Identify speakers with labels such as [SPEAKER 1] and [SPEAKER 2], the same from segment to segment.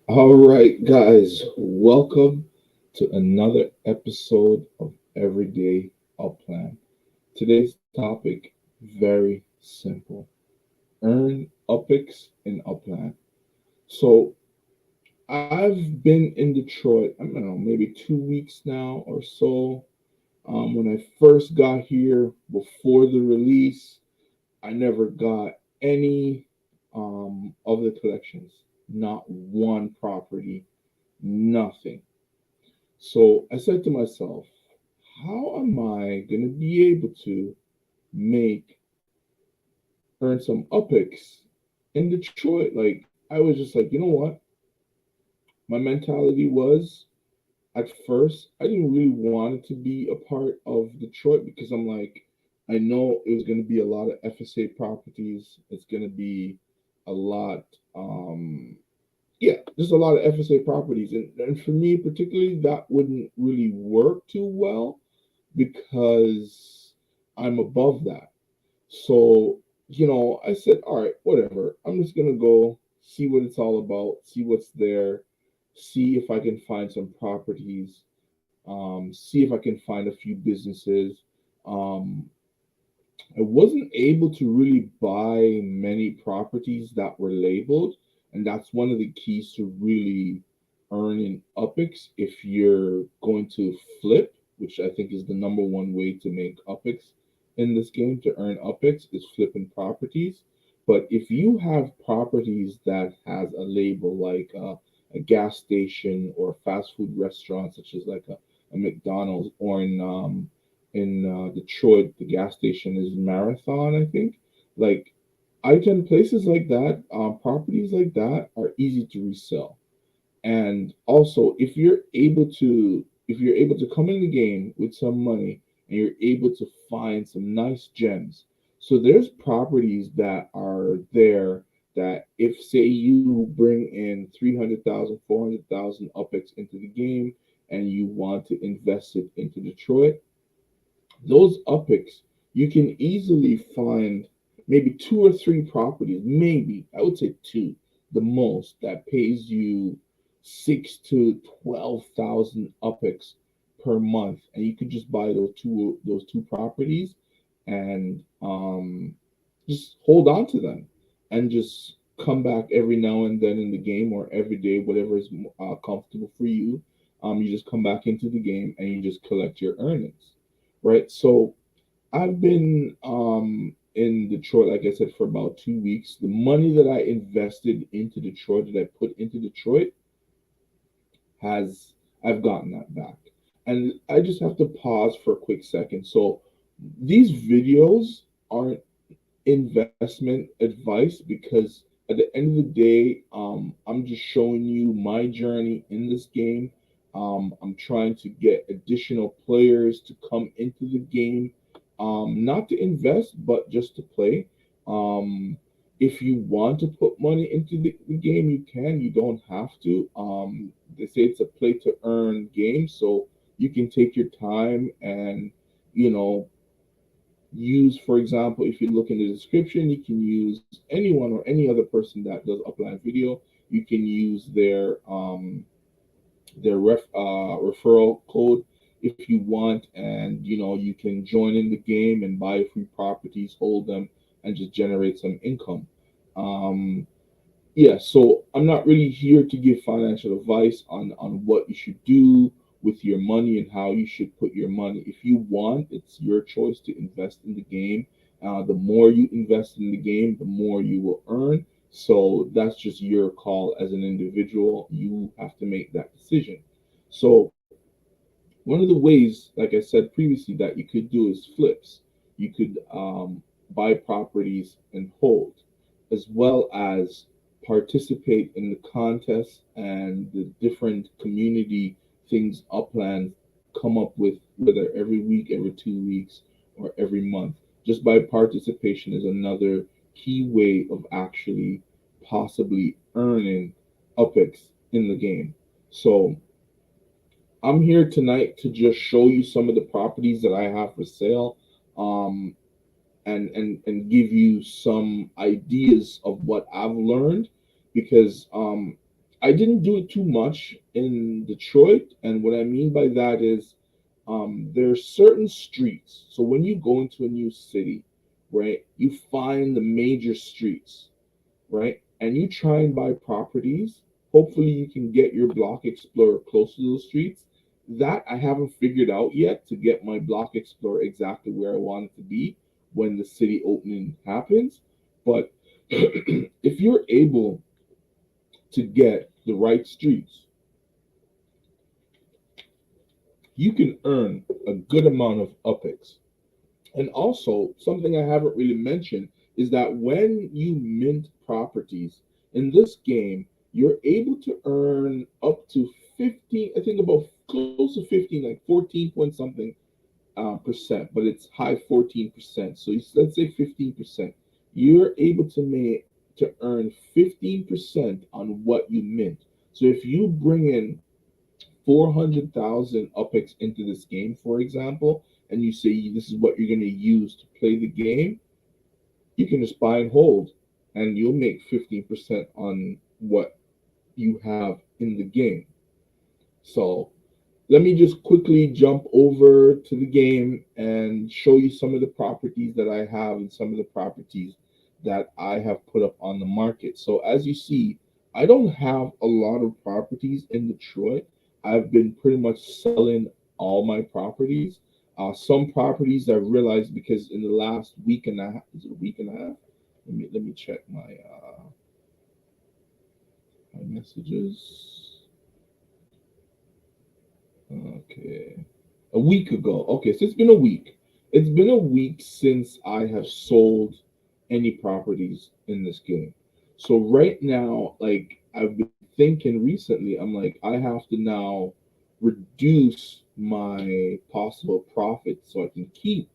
[SPEAKER 1] All right, guys, welcome to another episode of Everyday Upland. Today's topic very simple: earn UPX in Upland. So I've been in Detroit. I don't know, maybe 2 weeks now or so. When I first got here before the release, I never got any of the collections. Not one property, nothing. So I said to myself, how am I going to be able to make earn some UPIX in Detroit? Like, I was just like, you know what? My mentality was at first, I didn't really want it to be a part of Detroit because I'm like, I know it was going to be a lot of FSA properties. It's going to be a lot, yeah, just a lot of FSA properties. And for me, particularly, that wouldn't really work too well because I'm above that. So, I said, all right, whatever. I'm just going to go see what it's all about, see what's there, see if I can find some properties, see if I can find a few businesses. Um, I wasn't able to really buy many properties that were labeled, and that's one of the keys to really earning UPIX if you're going to flip, which I think is the number one way to make UPIX in this game to earn UPIX is flipping properties. But if you have properties that has a label like a gas station or a fast food restaurant, such as like a McDonald's, or in Detroit, the gas station is Marathon, I think. Like, I can places like that, properties like that are easy to resell. And also, if you're able to come in the game with some money and you're able to find some nice gems. So there's properties that are there that if say you bring in 300,000, 400,000 UPX into the game and you want to invest it into Detroit, those UPICs, you can easily find maybe two or three properties, maybe I would say two, the most that pays you 6 to 12,000 UPICs per month, and you could just buy those two properties and just hold on to them and just come back every now and then in the game or every day, whatever is comfortable for you. You just come back into the game and you just collect your earnings, right? So I've been in Detroit, like I said, for about 2 weeks. The money that I invested into Detroit, that I put into Detroit, has I've gotten that back. And I just have to pause for a quick second. So these videos aren't investment advice because at the end of the day, I'm just showing you my journey in this game. I'm trying to get additional players to come into the game, not to invest, but just to play. Um, if you want to put money into the game, you can. You don't have to. They say it's a play to earn game, so you can take your time and you know use, for example, if you look in the description, you can use anyone or any other person that does upload video. You can use their referral code if you want, and you can join in the game and buy free properties, hold them, and just generate some income. Um, yeah, so I'm not really here to give financial advice on what you should do with your money and how you should put your money. If you want, it's your choice to invest in the game. The more you invest in the game, the more you will earn. So that's just your call as an individual. You have to make that decision. So one of the ways, like I said previously, that you could do is flips. You could buy properties and hold, as well as participate in the contests and the different community things Upland come up with, whether every week, every 2 weeks, or every month. Just by participation is another key way of actually possibly earning UPX in the game. So I'm here tonight to just show you some of the properties that I have for sale, um, and give you some ideas of what I've learned because I didn't do it too much in Detroit, and what I mean by that is there are certain streets. So when you go into a new city, right, you find the major streets, right, and you try and buy properties. Hopefully, you can get your block explorer close to those streets. That I haven't figured out yet to get my block explorer exactly where I want it to be when the city opening happens. But if you're able to get the right streets, you can earn a good amount of UPX. And also, something I haven't really mentioned is that when you mint properties in this game, you're able to earn up to 15, I think about close to 15, like 14 point something percent, but it's high 14%. So let's say 15%. You're able to make to earn 15% on what you mint. So if you bring in 400,000 UPX into this game, for example, and you say this is what you're going to use to play the game, you can just buy and hold, and you'll make 15% on what you have in the game. So let me just quickly jump over to the game and show you some of the properties that I have and some of the properties that I have put up on the market. So as you see, I don't have a lot of properties in Detroit. I've been pretty much selling all my properties. Some properties I've realized because in the last week and a half, is it a week and a half? Let me check my messages. Okay. A week ago. Okay, so it's been a week. It's been a week since I have sold any properties in this game. So right now, like I've been thinking recently, I'm like, I have to now reduce my possible profit so I can keep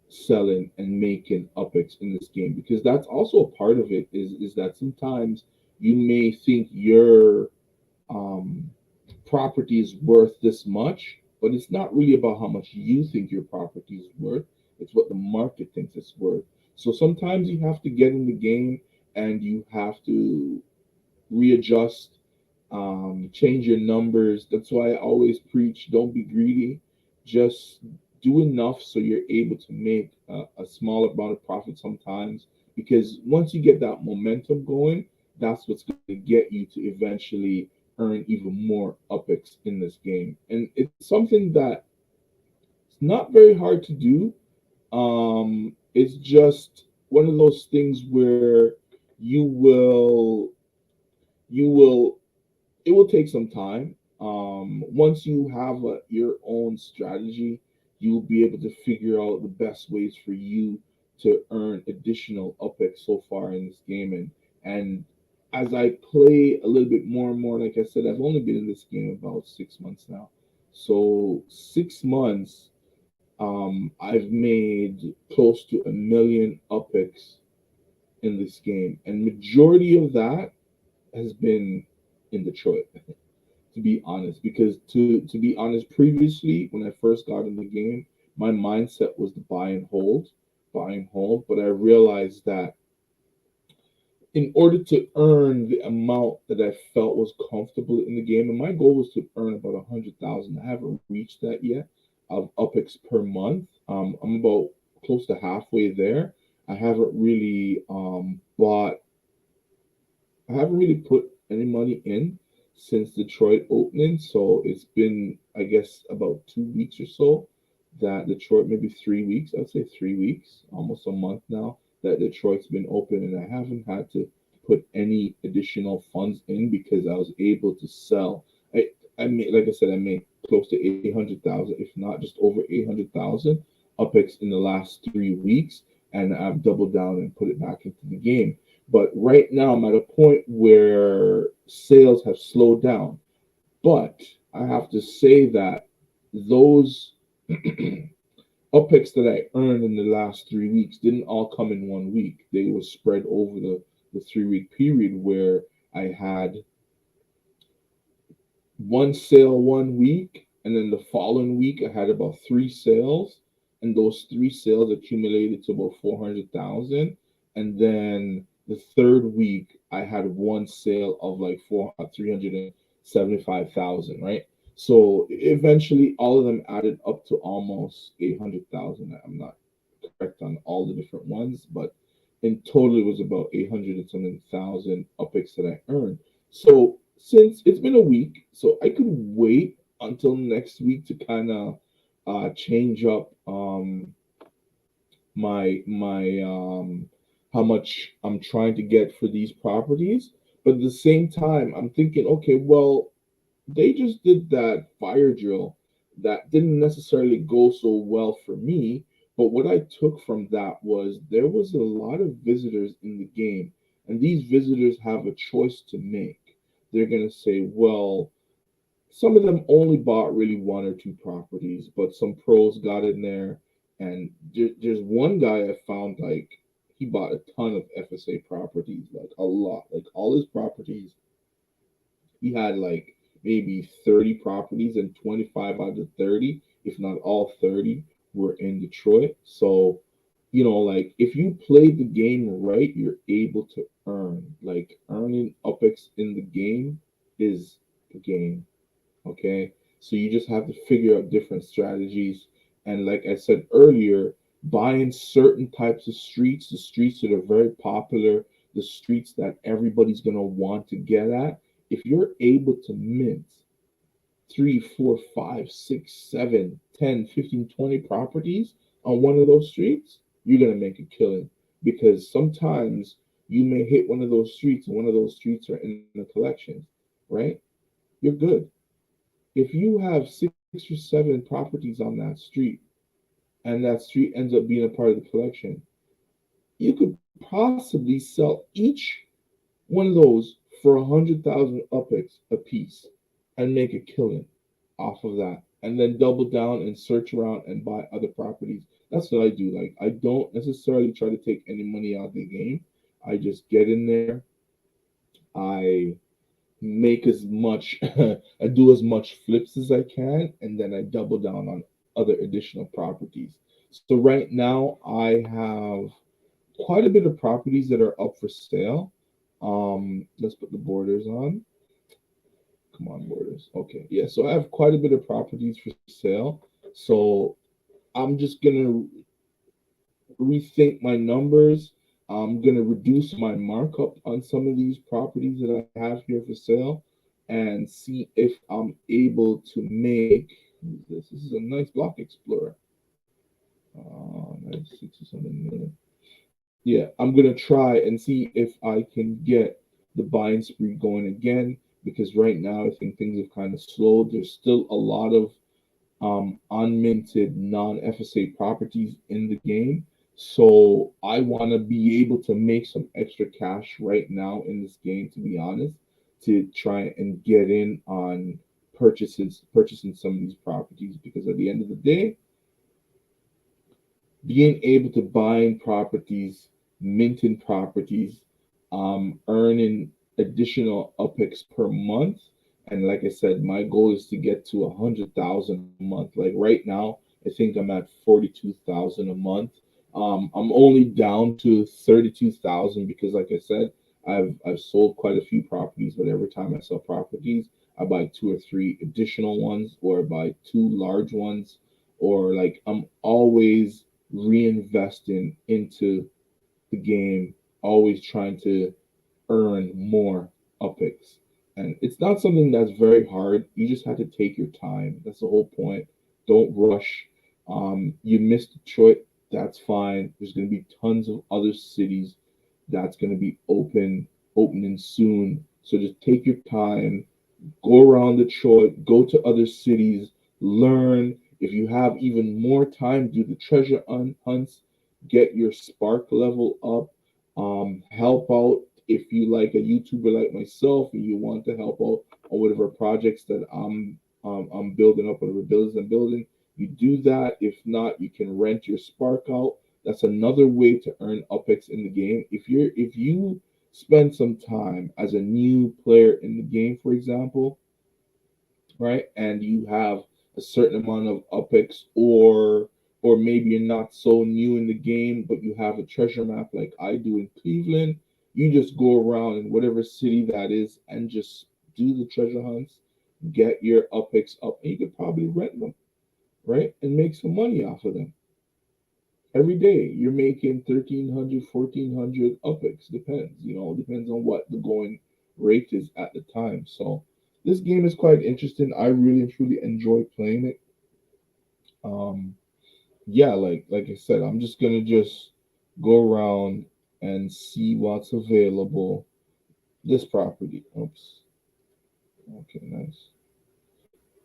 [SPEAKER 1] selling and making UPX in this game because that's also a part of it is that sometimes you may think your um, property is worth this much, but it's not really about how much you think your property is worth. It's what the market thinks it's worth. So sometimes you have to get in the game and you have to readjust, change your numbers. That's why I always preach don't be greedy, just do enough so you're able to make a small amount of profit sometimes. Because once you get that momentum going, that's what's going to get you to eventually earn even more UPX in this game. And it's something that it's not very hard to do. It's just one of those things where you will you will it will take some time. Once you have your own strategy, you will be able to figure out the best ways for you to earn additional UPX so far in this game. And as I play a little bit more and more, like I said, I've only been in this game about 6 months now. So 6 months, I've made close to a million UPX in this game, and majority of that has been in Detroit, to be honest. Because to be honest, previously when I first got in the game, my mindset was to buy and hold. But I realized that in order to earn the amount that I felt was comfortable in the game, and my goal was to earn about 100,000. I haven't reached that yet of UPX per month. I'm about close to halfway there. I haven't really bought I haven't really put any money in since Detroit opening, so it's been, I guess, about 2 weeks or so that Detroit, maybe 3 weeks, I'd say 3 weeks, almost a month now that Detroit's been open, and I haven't had to put any additional funds in because I was able to sell. I made, like I said, I made close to 800,000, if not just over 800,000 UPX in the last 3 weeks, and I've doubled down and put it back into the game. But right now, I'm at a point where sales have slowed down. But I have to say that those UPX that I earned in the last 3 weeks didn't all come in 1 week. They were spread over the 3 week period where I had one sale 1 week, and then the following week I had about three sales, and those three sales accumulated to about 400,000. And then the third week I had one sale of like 375,000, right? So eventually all of them added up to almost 800,000. I'm not correct on all the different ones, but in total it was about 800 and something thousand UPX that I earned. So since it's been a week, so I could wait until next week to kind of change up my how much I'm trying to get for these properties. But at the same time, I'm thinking, okay, well, they just did that fire drill that didn't necessarily go so well for me. But what I took from that was there was a lot of visitors in the game, and these visitors have a choice to make. They're going to say, well, some of them only bought really one or two properties, but some pros got in there. And there's one guy I found, like, he bought a ton of FSA properties, like a lot, like all his properties. He had like maybe 30 properties, and 25 out of 30, if not all 30, were in Detroit. So, like if you play the game right, you're able to earn. Like earning UPX in the game is the game. Okay. So you just have to figure out different strategies. And like I said earlier, buying certain types of streets, the streets that are very popular, the streets that everybody's going to want to get at, if you're able to mint three, four, five, six, 7, 10, 15, 20 properties on one of those streets, you're going to make a killing. Because sometimes you may hit one of those streets and one of those streets are in the collections, right? You're good. If you have 6 or 7 properties on that street and that street ends up being a part of the collection, you could possibly sell each one of those for 100,000 UPX a piece and make a killing off of that. And then double down and search around and buy other properties. That's what I do. Like, I don't necessarily try to take any money out of the game. I just get in there. I make as much I do as much flips as I can, and then I double down on other additional properties. So right now I have quite a bit of properties that are up for sale. Let's put the borders on. Come on, borders. Okay, yeah. So I have quite a bit of properties for sale. So I'm just gonna rethink my numbers. I'm gonna reduce my markup on some of these properties that I have here for sale, and see if I'm able to make this. This is a nice block explorer. 96 or something million. Yeah, I'm gonna try and see if I can get the buying spree going again, because right now I think things have kind of slowed. There's still a lot of unminted non FSA properties in the game. So I want to be able to make some extra cash right now in this game, to be honest, to try and get in on purchasing some of these properties, because at the end of the day, being able to buying properties, minting properties, earning additional UPX per month. And like I said, my goal is to get to 100,000 a month. Like right now, I think I'm at 42,000 a month. I'm only down to 32,000 because, like I said, I've sold quite a few properties. But every time I sell properties, I buy 2 or 3 additional ones, or I buy 2 large ones, or like I'm always reinvesting into the game, always trying to earn more UPX. And it's not something that's very hard. You just have to take your time. That's the whole point. Don't rush. You missed Detroit, that's fine. There's going to be tons of other cities that's going to be opening soon. So just take your time, go around Detroit, go to other cities, learn. If you have even more time, do the treasure hunts, get your spark level up, help out if you like a YouTuber like myself and you want to help out on whatever projects that I'm building up, whatever builds I'm building. You do that. If not, you can rent your spark out. That's another way to earn UPX in the game. If you spend some time as a new player in the game, for example, right, and you have a certain amount of UPX, or maybe you're not so new in the game, but you have a treasure map like I do in Cleveland, You just go around in whatever city that is and just do the treasure hunts, get your UPX up, and you could probably rent them, right? And make some money off of them. Every day you're making 1,300, 1,400 UPX. Depends, depends on what the going rate is at the time. So this game is quite interesting. I really and truly enjoy playing it. Um, yeah, like I said, I'm just gonna just go around and see what's available. This property. Oops. Okay, nice.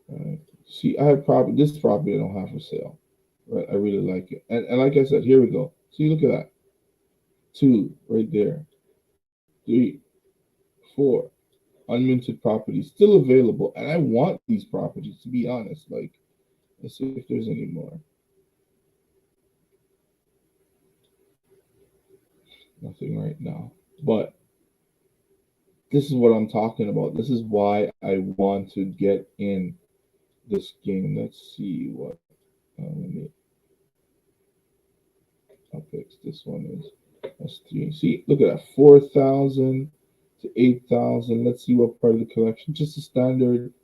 [SPEAKER 1] All right. See, I have property. This property I don't have for sale. Right. I really like it. And like I said, here we go. See, look at that. Two right there. Three, four. Unminted properties still available. And I want these properties, to be honest. Like, let's see if there's any more. Nothing right now. But this is what I'm talking about. This is why I want to get in this game. Let's see what. Let me I'll fix this one is. That's three. See, look at that. 4,000 to 8,000. Let's see what part of the collection. Just a standard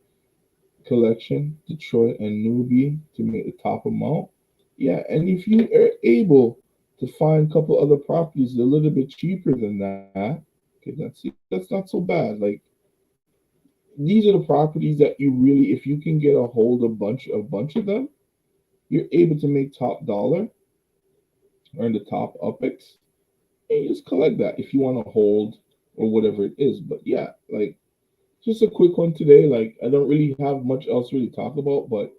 [SPEAKER 1] collection, Detroit and Newbie to make the top amount. Yeah, and if you are able to find a couple other properties a little bit cheaper than that, okay, that's not so bad. Like, these are the properties that you really, if you can get a hold of a bunch of them, you're able to make top dollar, earn the top UPX, and you just collect that if you want to hold or whatever it is. But yeah, like, just a quick one today. Like, I don't really have much else really to talk about, but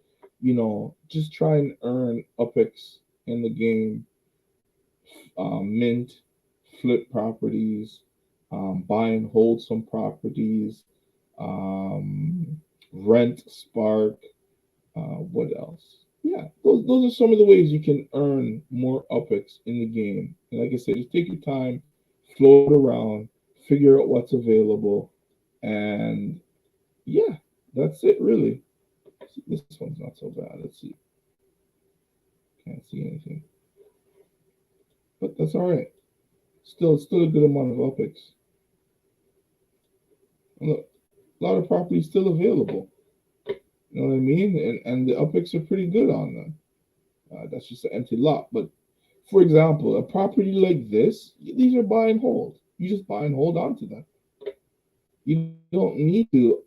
[SPEAKER 1] just try and earn UPX in the game. Mint, flip properties, buy and hold some properties, rent, spark. What else? Yeah, those are some of the ways you can earn more UPX in the game. And like I said, just take your time, float around, figure out what's available, and yeah, that's it really. This one's not so bad. Let's see. Can't see anything, but that's all right. Still a good amount of UPX. And look, a lot of properties still available. You know what I mean? And the UPX are pretty good on them. That's just an empty lot. But for example, a property like this, these are buy and hold. You just buy and hold on to them. You don't need to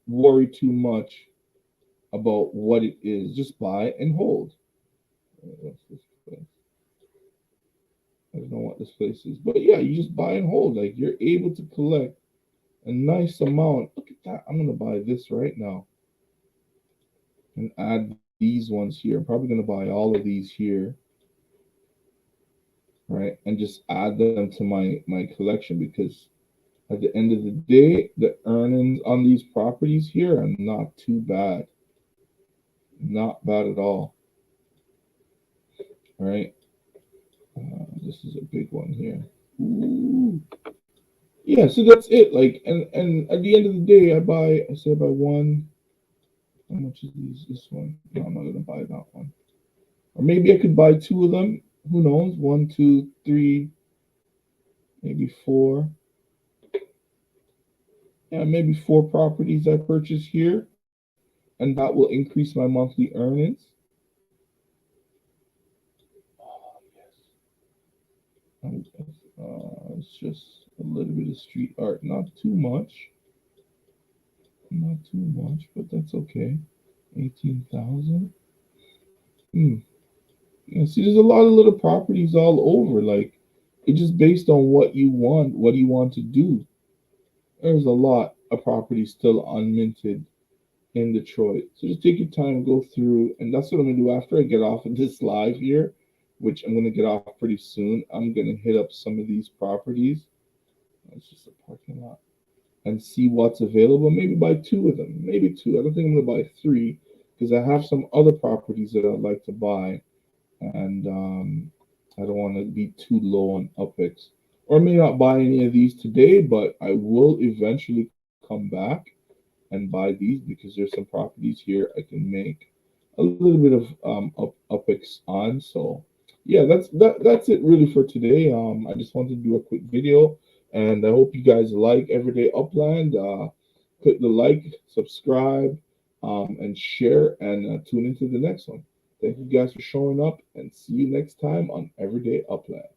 [SPEAKER 1] worry too much about what it is. Just buy and hold. What's this place? I don't know what this place is, but yeah, you just buy and hold. Like, you're able to collect a nice amount. Look at that. I'm gonna buy this right now and add these ones here. I'm probably gonna buy all of these here, right, and just add them to my collection because at the end of the day, the earnings on these properties here are not too bad. Not bad at all. All right. This is a big one here. Ooh. Yeah, so that's it. Like, and at the end of the day, I say I buy one. How much is this one? No, I'm not gonna buy that one. Or maybe I could buy two of them. Who knows? One, two, three, maybe four. Yeah, maybe four properties I purchase here, and that will increase my monthly earnings. Oh yes. It's just a little bit of street art, not too much, not too much, but that's okay. 18,000. Hmm. Yeah, see, there's a lot of little properties all over. Like, it's just based on what you want. What do you want to do? There's a lot of properties still unminted in Detroit. So just take your time, go through, and that's what I'm gonna do after I get off of this live here, which I'm gonna get off pretty soon. I'm gonna hit up some of these properties. It's just a parking lot and see what's available. Maybe buy two of them, maybe two. I don't think I'm gonna buy three because I have some other properties that I'd like to buy, and I don't want to be too low on UPX. Or I may not buy any of these today, but I will eventually come back and buy these because there's some properties here I can make a little bit of UPX on. So yeah, that's it really for today. I just wanted to do a quick video And I hope you guys like Everyday Upland. Click the like, subscribe, and share, and tune into the next one. Thank you guys for showing up, and see you next time on Everyday Upland.